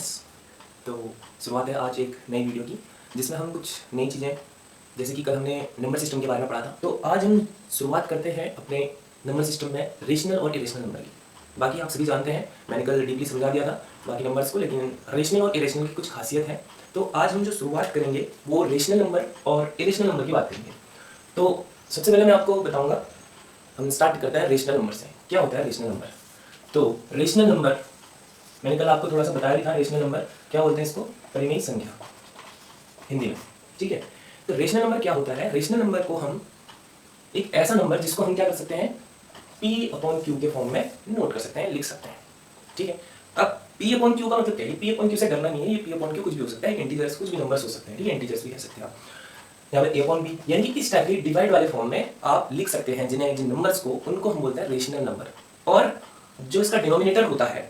Friends, तो शुरुआत है आज एक नई वीडियो की जिसमें हम कुछ नई चीज़ें, जैसे कि कल हमने नंबर सिस्टम के बारे में पढ़ा था, तो आज हम शुरुआत करते हैं अपने नंबर सिस्टम में रेशनल और इरेशनल नंबर की। बाकी आप सभी जानते हैं, मैंने कल डीपली समझा दिया था बाकी नंबर्स को, लेकिन रेशनल और इरेशनल की कुछ खासियत है। तो आज हम जो शुरुआत करेंगे वो रेशनल नंबर और इरेशनल नंबर की बात करेंगे। तो सबसे पहले मैं आपको बताऊँगा, हम स्टार्ट करते हैं रेशनल नंबर से। क्या होता है रेशनल नंबर? तो रेशनल नंबर मैंने कल आपको थोड़ा सा बताया भी था। रेशनल नंबर क्या बोलते हैं इसको? परिमेय संख्या हिंदी में, ठीक है। तो रेशनल नंबर क्या होता है? रेशनल नंबर को हम एक ऐसा नंबर जिसको हम क्या कर सकते हैं, P/Q के फॉर्म में नोट कर सकते हैं, लिख सकते हैं, ठीक है। अब P/Q का मतलब क्या है? P/Q से डरना नहीं है, ये P/Q कुछ भी हो सकता है, इंटीजर्स कुछ भी नंबर्स हो सकते हैं, ठीक है, इंटीजर्स भी कह सकते हैं आप। यहाँ पे A/B यानी कि इस टाइप के डिवाइड वाले फॉर्म में आप लिख सकते हैं, जिन नंबर्स को, उनको हम बोलते हैं रेशनल नंबर। और जो इसका डिनोमिनेटर होता है,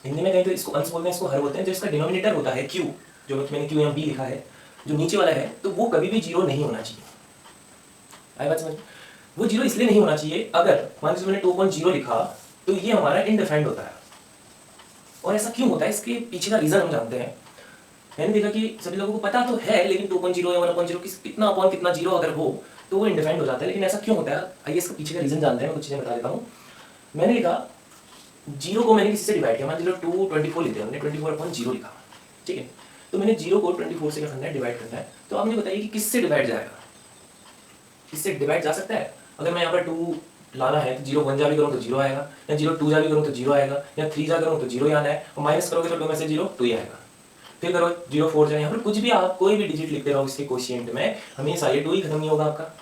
हिंदी में कहीं तो इसको अंश बोलते हैं, इसको हर बोलते हैं, जो इसका डिनोमिनेटर होता है Q, जो मैंने Q यहाँ B लिखा है, जो नीचे वाला है, तो वो कभी भी जीरो नहीं होना चाहिए। आई बात समझ? वो जीरो इसलिए नहीं होना चाहिए, अगर मान लीजिए मैंने 2.0 लिखा तो ये हमारा इनडिफाइंड होता है। और ऐसा क्यों होता है, इसके पीछे का रीजन हम जानते हैं। मैंने देखा कि सभी लोगों को पता तो है, लेकिन 2.0 या 1.0 कितना अपॉन कितना जीरो अगर हो तो वो इनडिफाइंड हो जाता है। लेकिन ऐसा क्यों होता है, आइए इसका पीछे का रीजन जानते हैं। मैं कुछ चीजें बता देता हूँ। मैंने लिखा जीरो को मैंने किसी से डिवाइड किया, मान लीजिए 224 लेते हैं, हमने 24/0 लिखा, ठीक है। तो मैंने जीरो को 24 से क्या करना है, डिवाइड करना है। तो आप मुझे बताइए कि किससे डिवाइड जाएगा? किससे डिवाइड जा सकता है? अगर मैं यहाँ पर 2 लाना है तो 0 1 जा भी करूँ तो 0 आएगा, या 0 2 जा भी करूँ तो 0 आएगा, या 3 जा करूँ तो 0 ही आना है, और माइनस करोगे तो 2 में से 0 2 ही आएगा। फिर करो 0 4 जाए, यहाँ पर कुछ भी आप कोई भी डिजिट लिखते रहो इसके कोशिएंट में, हमेशा ये 2 ही खत्म नहीं होगा आपका।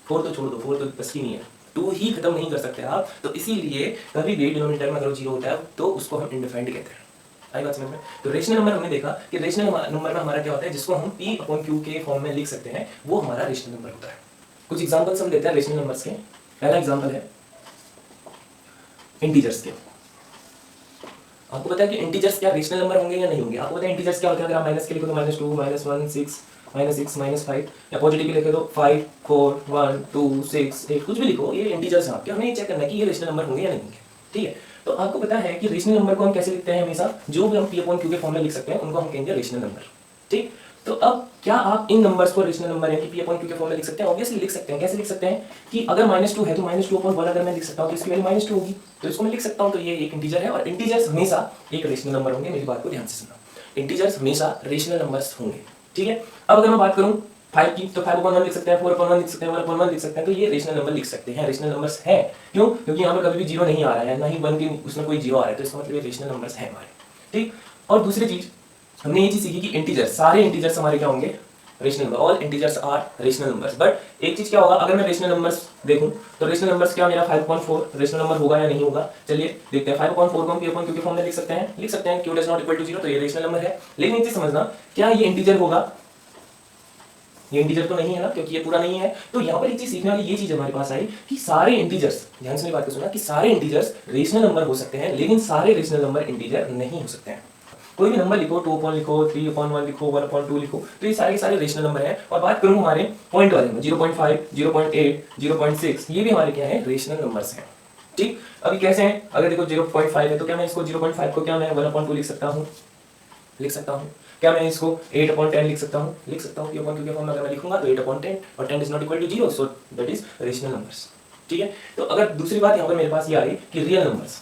4 तो छोड़ दो, 4 तो बस ही नहीं है, 2 ही खत्म नहीं कर सकते आप। तो इसीलिए कभी भी डिनोमिनेटर में अगर 0 होता है तो उसको हम इनडिफाइंड कहते हैं। आई बात समझ में? तो रेशनल नंबर हमने देखा कि रेशनल नंबर में हमारा क्या होता है, जिसको हम P/Q के फॉर्म में लिख सकते हैं, वो हमारा रेशनल नंबर होता है। कुछ एग्जांपल्स हम लेते हैं रेशनल नंबर्स के। पहला एग्जांपल है इंटीजर्स के। आपको पता है कि इंटीजर्स क्या रेशनल नंबर होंगे या नहीं होंगे? आपको पता है इंटीजर्स क्या होते हैं? अगर आप माइनस के लिखो तो -2 -1 6 -6 -5, या पॉजिटिव के लिखे तो 5 4 1 2 6 8, कुछ भी लिखो, ये इंटीजर्स हैं आपके। हमें ये चेक करना है कि ये रेशनल नंबर होंगे या नहीं होंगे, ठीक है। तो आपको पता है कि रेशनल नंबर को हम कैसे लिखते हैं? हमेशा जो भी हम P/Q के फॉर्म में लिख सकते हैं उनको हम कहेंगे रेशनल नंबर, ठीक। तो अब क्या आप इन नंबर्स को रेशनल नंबर यानी P/Q के फॉर्म में लिख सकते हैं? ऑब्वियसली लिख सकते हैं। कैसे लिख सकते हैं कि अगर -2 है तो -2/1 अगर मैं लिख सकता हूं तो इसकी वैल्यू -2 होगी, तो इसको मैं लिख सकता हूं। तो ये एक इंटीजर है, और इंटीजर्स हमेशा एक रेशनल नंबर होंगे। मेरी बात को ध्यान से सुनना, इंटीजर्स हमेशा रेशनल नंबर्स होंगे, ठीक है। अब अगर मैं बात करूं 5 की, तो 5/1 लिख सकते हैं, 4/1 लिख सकते हैं, 1/1 लिख सकते हैं। तो ये रेशनल नंबर लिख सकते हैं, रेशनल नंबर्स हैं। क्यों? क्योंकि यहाँ पर कभी भी जीरो नहीं आ रहा है, ना ही 1 की उसमें कोई जीरो आ रहा है, तो इसका मतलब ये रेशनल नंबर्स हैं हमारे, ठीक। और दूसरी चीज हमने ये चीज सीखी कि इंटीजर्स, सारे इंटीजर्स हमारे क्या होंगे? Rational number. All integers are rational numbers. But एक चीज क्या होगा, अगर मैं रेशनल नंबर्स देखूं तो रेशनल नंबर्स क्या मेरा 5/4 रेशनल नंबर होगा या नहीं होगा? चलिए देखते हैं। 5/4 को हम P/Q के फॉर्म में लिख सकते हैं, Q does not equal to 0, तो ये रेशनल नंबर है। लेकिन एक चीज समझना, क्या ये इंटीजर होगा? ये इंटीजर तो नहीं है ना, क्योंकि ये पूरा नहीं है। तो यहाँ पर एक चीज सीखने वाली ये चीज हमारे पास आई कि सारे इंटीजर्स, ध्यान से मेरी बात को सुना, कि सारे इंटीजर्स रेशनल नंबर हो सकते हैं, लेकिन सारे रेशनल नंबर इंटीजर नहीं हो सकते हैं। कोई भी नंबर लिखो, 2 लिखो, 3/1 लिखो, 1/2 लिखो, तो ये सारे के सारे रेशनल नंबर हैं। और बात करूं हमारे पॉइंट वाले में, 0.5 0.8 0.6, ये भी हमारे क्या है? रेशनल नंबर्स हैं, ठीक। अभी कैसे हैं? अगर देखो 0.5 है तो क्या मैं इसको 0.5 को क्या मैं 1/2 लिख सकता हूँ? लिख सकता हूँ। क्या मैं इसको 8/10 लिख सकता हूँ? लिख सकता हूँ। P/Q के फॉर्म में अगर मैं लिखूंगा तो 8/10, और 10 is not equal to 0, so that is rational numbers, ठीक है। तो अगर दूसरी बात यहाँ पर मेरे पास ये आ रही कि रियल नंबर्स,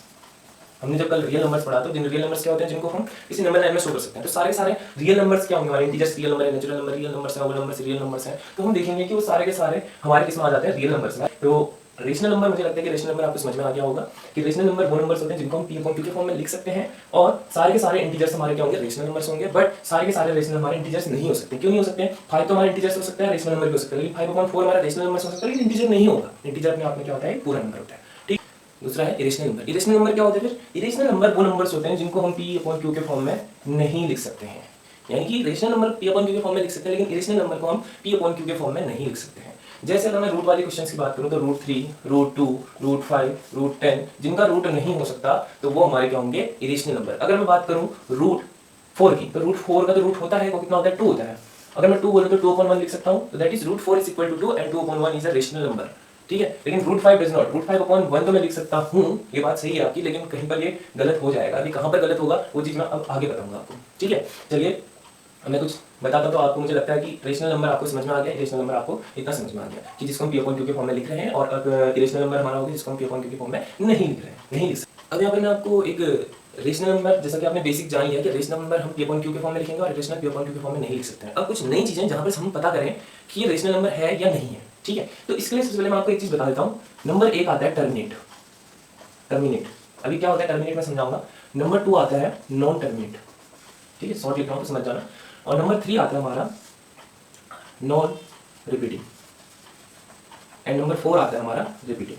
हमने जब कल रियल नंबर्स पढ़ा तो जिन रियल नंबर्स क्या होते हैं, जिनको हम किसी नंबर लाइन में शो कर सकते हैं, तो सारे सारे रियल नंबर्स क्या होंगे? हमारे इंटीजर्स रियल नंबर है, नेचुरल नंबर रियल नंबर्स है, ओवल नंबर्स रियल नंबर्स हैं। तो हम देखेंगे कि वो सारे के सारे हमारे किस में आ जाते हैं? रियल नंबर्स में। तो रेशनल नंबर, मुझे लगता है कि रेशनल नंबर आपको समझ में आ गया होगा कि रेशनल नंबर वो नंबर्स होते हैं जिनको हम P/Q के फॉर्म में लिख सकते हैं, और सारे के सारे इंटीजर्स हमारे क्या होंगे? रेशनल नंबर्स होंगे। बट सारे के सारे रेशनल हमारे इंटीजर्स नहीं हो सकते। क्यों नहीं हो सकते? 5 तो हमारे इंटीजर्स हो सकता है, रेशनल नंबर भी हो सकता है, लेकिन 5/4 हमारा रेशनल नंबर हो सकता है, लेकिन इंटीजर नहीं होगा। इंटीजर अपने आप में क्या होता है? पूरा नंबर होता है, ठीक। दूसरा है इरेशनल नंबर। इरेशनल नंबर क्या होते हैं? फिर इरेशनल नंबर वो नंबर्स होते हैं जिनको हम P/Q के फॉर्म में नहीं लिख सकते हैं। यानी कि रेशनल नंबर P/Q के फॉर्म में लिख सकते हैं, लेकिन इरेशनल नंबर को हम P/Q के फॉर्म में नहीं लिख सकते हैं। जैसे अगर मैं रूट वाले क्वेश्चंस की बात करूं तो √3 √2 √5 √10, जिनका रूट नहीं हो सकता तो वो हमारे क्या होंगे? Irrational number. अगर मैं बात करूं √4 की, तो √4 का तो रूट होता है, वो कितना होता है? 2 होता है। अगर मैं 2 बोलूं तो 2/1 लिख सकता हूं, तो that is √4 is equal to 2 and 2/1 is a rational number. ठीक है, लेकिन root 5 does not, root 5 upon 1 तो मैं लिख सकता हूँ, ये बात सही है आपकी, लेकिन कहीं पर ये गलत हो जाएगा। अभी कहाँ पर गलत होगा वो चीज़ मैं अब आगे बताऊंगा आपको, ठीक है। चलिए मैं कुछ बताता तो आपको, मुझे लगता है कि रेशनल नंबर आपको समझ में आ गया, इरेशनल नंबर आपको इतना समझ में आ गया कि जिसको हम पी अपॉन क्यू के फॉर्म में लिख रहे हैं, और अब इरेशनल नंबर हमारा होगा जिसको हम पी अपॉन क्यू के फॉर्म में नहीं लिख रहे हैं, नहीं लिख सकते। अब यहाँ पर मैं आपको एक रेशनल नंबर, जैसा कि आपने बेसिक जान लिया कि रेशनल नंबर हम पी अपॉन क्यू के फॉर्म में लिखेंगे और इरेशनल पी अपॉन क्यू के फॉर्म में नहीं लिख सकते हैं। अब कुछ नई चीजें जहाँ पर हम पता करें कि ये रेशनल नंबर है या नहीं है, ठीक है। तो इसके लिए सबसे पहले मैं आपको एक चीज बता देता हूँ। नंबर 1 आता है टर्मिनेट, टर्मिनेट। अभी क्या होता है टर्मिनेट, मैं समझाऊंगा। नंबर 2 आता है नॉन टर्मिनेट, ठीक है, शॉर्ट लिख रहा हूँ तो समझ जाना। और नंबर 3 आता है हमारा नॉन रिपीटिंग, एंड नंबर 4 आता है हमारा रिपीटिंग।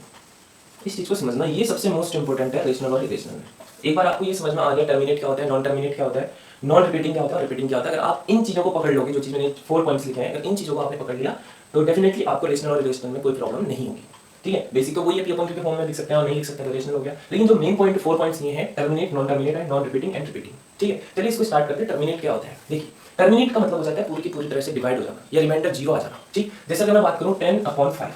इस चीज को समझना, ये सबसे मोस्ट इंपोर्टेंट है रेशनल और इरेशनल में। एक बार आपको ये समझ में आ गया टर्मिनेट क्या होता है, नॉन टर्मिनेट क्या होता है, नॉन रिपीटिंग क्या होता है, रिपीटिंग क्या होता है, अगर आप इन चीजों को पकड़ लोगे, जो चीज मैंने 4 पॉइंट्स लिखे हैं, अगर इन चीजों को आपने पकड़ लिया तो डेफिनेटली आपको रेशनल और इरेशनल में कोई प्रॉब्लम नहीं होगी, ठीक है। बेसिक तो वही है, पी अपॉन क्यू के फॉर्म में लिख सकते हैं और नहीं लिख सकते हैं, रेशनल हो गया। लेकिन जो मेन पॉइंट 4 पॉइंट्स ये हैं, terminate, non terminate and non repeating and repeating, ठीक है। चलिए इसको स्टार्ट करते हैं। टर्मिनेट क्या होता है, देखिए टर्मिनेट का मतलब हो जाता है पूरी की पूरी तरह से डिवाइड हो जाना या रिमाइंडर 0 आ जाना, ठीक। जैसे अगर मैं बात करूं 10/5,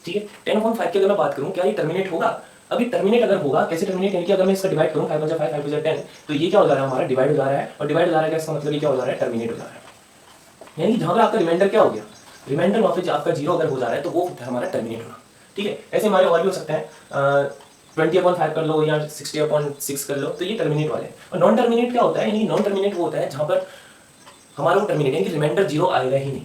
ठीक है, 10/5 की अगर मैं बात करूं, क्या ये टर्मिनेट होगा? अभी टर्मिनेट अगर होगा, कैसे टर्मिनेट, यानी कि अगर मैं इसका डिवाइड करूं 5 × 5 5 × 10, तो ये क्या हो जा रहा है हमारा, डिवाइड हो जा रहा है। और डिवाइड हो जा रहा है, इसका मतलब ये क्या हो जा रहा है, टर्मिनेट हो जा रहा है। यानी कि जहां पर आपका रिमाइंडर क्या हो गया, रिमाइंडर वहां पे आपका 0 अगर हो जा रहा है तो वो हमारा टर्मिनेट होना, ठीक है। ऐसे हमारे और भी हो सकते हैं, 20/5 कर लो या 60/6 कर लो, तो ये टर्मिनेट वाले। और नॉन टर्मिनेट क्या होता है, यानी नॉन टर्मिनेट वो होता है जहां पर हमारा वो टर्मिनेट, यानी कि रिमाइंडर 0 आएगा ही नहीं,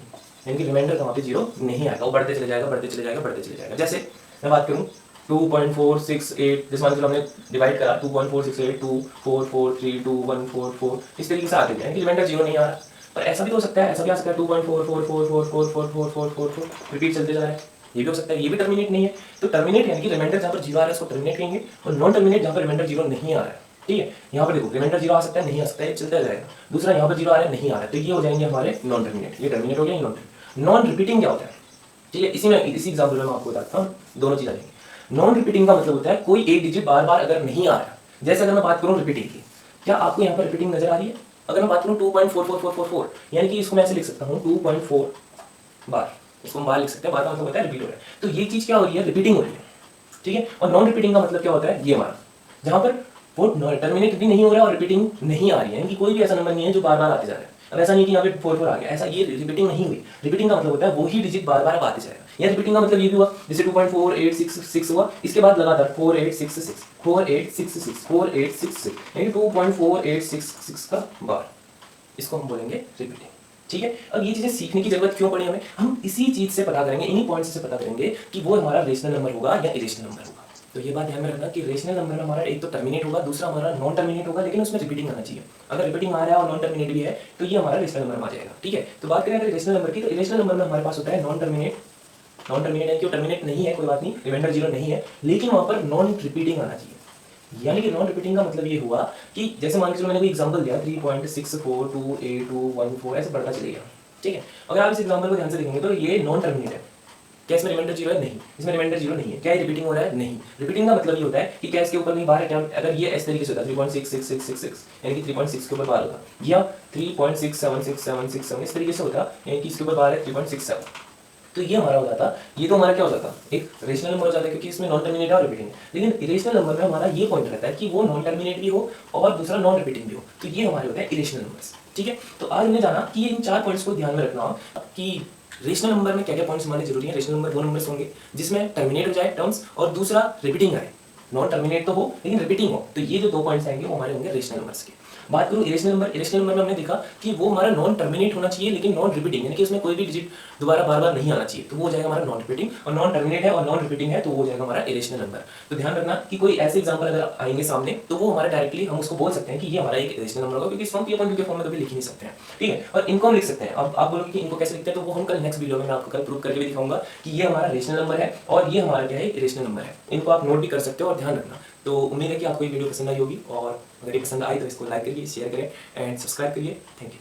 यानी कि रिमाइंडर वहां पे 0 नहीं आएगा, वो बढ़ते चले जाएगा, बढ़ते चले जाएगा, बढ़ते चले जाएगा। जैसे मैं बात करूं 2.468, जिस मान लो हमने डिवाइड करा 2.468 2 4 4 3 2 1 4 4, इस तरीके से आते जाए कि रिमाइंडर 0 नहीं आ रहा। पर ऐसा भी हो सकता है, ऐसा भी आ सकता है 2.444444444 रिपीट चलते जा रहा है, ये भी हो सकता है, ये भी टर्मिनेट नहीं है। तो टर्मिनेट यानी कि रिमाइंडर जहां पर 0 आ रहा है उसको टर्मिनेट कहेंगे, और नॉन टर्मिनेट जहां पर रिमाइंडर 0 नहीं आ रहा है, ठीक है। यहाँ पर देखो रिमाइंडर 0 आ सकता है, नहीं आ सकता है, ये चलता जाएगा। दूसरा यहाँ पर 0 आ रहा है, नहीं आ रहा है, तो ये हो जाएंगे हमारे नॉन टर्मिनेट, ये टर्मिनेट हो गया। नॉन रिपीटिंग क्या होता है, ठीक है, इसी एग्जाम्पल में मैं आपको बताता हूँ, दोनों चीज आ जाएंगी। नॉन रिपीटिंग का मतलब होता है कोई एक डिजिट बार बार अगर नहीं आ रहा, जैसे अगर मैं बात करूं रिपीटिंग की, क्या आपको यहाँ पर रिपीटिंग नजर आ रही है? अगर मैं बात करूं 2.44444, यानी कि इसको मैं ऐसे लिख सकता हूं 2.4 बार, इसको हम बार लिख सकते हैं, बार का मतलब होता है रिपीट हो रहा है, तो ये चीज क्या हो रही है, रिपीटिंग हो रही है, ठीक है। और नॉन रिपीटिंग का मतलब क्या होता है, ये हमारा जहां पर वो टर्मिनेट भी नहीं हो रहा है और रिपीटिंग नहीं आ रही है, यानी कि कोई भी ऐसा नंबर नहीं है जो बार बार आते जा रहा है। अब ऐसा नहीं कि यहाँ पे 4 आ गया, ऐसा ये रिपीटिंग नहीं हुई। रिपीटिंग का मतलब होता है वही डिजिट बार बार आते जाएगा। या रिपीटिंग का मतलब ये भी हुआ, जैसे 2.4866 हुआ, इसके बाद लगातार 4866 4866 4866, यानी 2.4866 का बार, इसको हम बोलेंगे रिपीटिंग, ठीक है। अब ये चीजें सीखने की जरूरत क्यों पड़ी हमें, हम इसी चीज से पता करेंगे, इन्हीं पॉइंट्स से पता करेंगे कि वो हमारा रेशनल नंबर होगा या इरेशनल नंबर होगा। तो ये बात ध्यान में रखना कि रेशनल नंबर में हमारा एक तो टर्मिनेट होगा, दूसरा हमारा नॉन टर्मिनेट होगा, लेकिन उसमें रिपीटिंग आना चाहिए। अगर रिपीटिंग आ रहा है और नॉन टर्मिनेट भी है तो ये हमारा रेशनल नंबर में आ जाएगा, ठीक है। तो बात करें अगर रेशनल नंबर की, तो रेशनल नंबर में हमारे पास होता है नॉन टर्मिनेट, नॉन टर्मिनेट है, क्यों टर्मिनेट नहीं है कोई बात नहीं, रिमाइंडर 0 नहीं है, लेकिन वहां पर नॉन रिपीटिंग आना चाहिए। यानी कि नॉन रिपीटिंग का मतलब ये हुआ कि जैसे मान लीजिए मैंने कोई एग्जांपल दिया 3.6428214 ऐसे बढ़ता चलेगा, ठीक है। अगर आप इस एग्जांपल को ध्यान से देखेंगे तो ये नॉन टर्मिनेट है, क्या इसमें रिमाइंडर 0 है? नहीं, इसमें रिमाइंडर 0 नहीं है। क्या ये रिपीटिंग हो रहा है? नहीं। रिपीटिंग का मतलब ये होता है कि क्या इसके ऊपर नहीं बार है क्या? अगर ये इस तरीके से होता 3.66666 यानी कि 3.6 के ऊपर बार होता, या 3.676767 इस तरीके से होता, यानी कि इसके ऊपर बार है 3.67, तो ये हमारा हो जाता, ये तो हमारा क्या हो जाता, एक रेशनल नंबर हो जाता है, क्योंकि इसमें नॉन टर्मिनेट है और रिपीटिंग है। लेकिन इरेशनल नंबर में हमारा ये पॉइंट रहता है कि वो नॉन टर्मिनेट भी हो और दूसरा नॉन रिपीटिंग भी हो, तो ये हमारे होते हैं इरेशनल नंबर्स, ठीक है। तो आज हमने जाना कि ये इन 4 पॉइंट्स को ध्यान में रखना कि रेशनल नंबर में क्या क्या पॉइंट्स हमारे जरूरी है। रेशनल नंबर वो नंबर्स होंगे जिसमें टर्मिनेट हो जाए टर्म्स और दूसरा रिपीटिंग आए, नॉन टर्मिनेट तो हो लेकिन रिपीटिंग हो, तो ये जो 2 पॉइंट्स आएंगे वो हमारे होंगे रेशनल नंबर्स के। बात करूं इरेशनल नंबर, इरेशनल नंबर में हमने देखा कि वो हमारा नॉन टर्मिनेट होना चाहिए लेकिन नॉन रिपीटिंग, यानी कि उसमें कोई भी डिजिट दोबारा बार बार नहीं आना चाहिए, तो वो हो जाएगा हमारा नॉन रिपीटिंग। और नॉन टर्मिनेट है और नॉन रिपीटिंग है तो वो हो जाएगा हमारा इरेशनल नंबर। तो ध्यान रखना कि कोई ऐसे एग्जांपल अगर आएंगे सामने तो वो हमारा डायरेक्टली हम उसको बोल सकते हैं कि ये हमारा एक इरेशनल नंबर होगा, क्योंकि इसको हम P/Q के फॉर्म में कभी लिख ही नहीं सकते हैं, ठीक है। और इनको हम लिख सकते हैं। अब आप बोलोगे कि इनको कैसे लिखते हैं, तो वो हम कल नेक्स्ट वीडियो में मैं आपको कल प्रूव करके भी दिखाऊंगा कि ये हमारा रेशनल नंबर है और ये हमारा क्या है, इरेशनल नंबर है। इनको आप नोट भी कर सकते हो और ध्यान रखना। तो उम्मीद है कि आपको ये वीडियो पसंद आई होगी, और अगर ये पसंद आई तो इसको लाइक करिए, शेयर करें एंड सब्सक्राइब करिए। Thank you.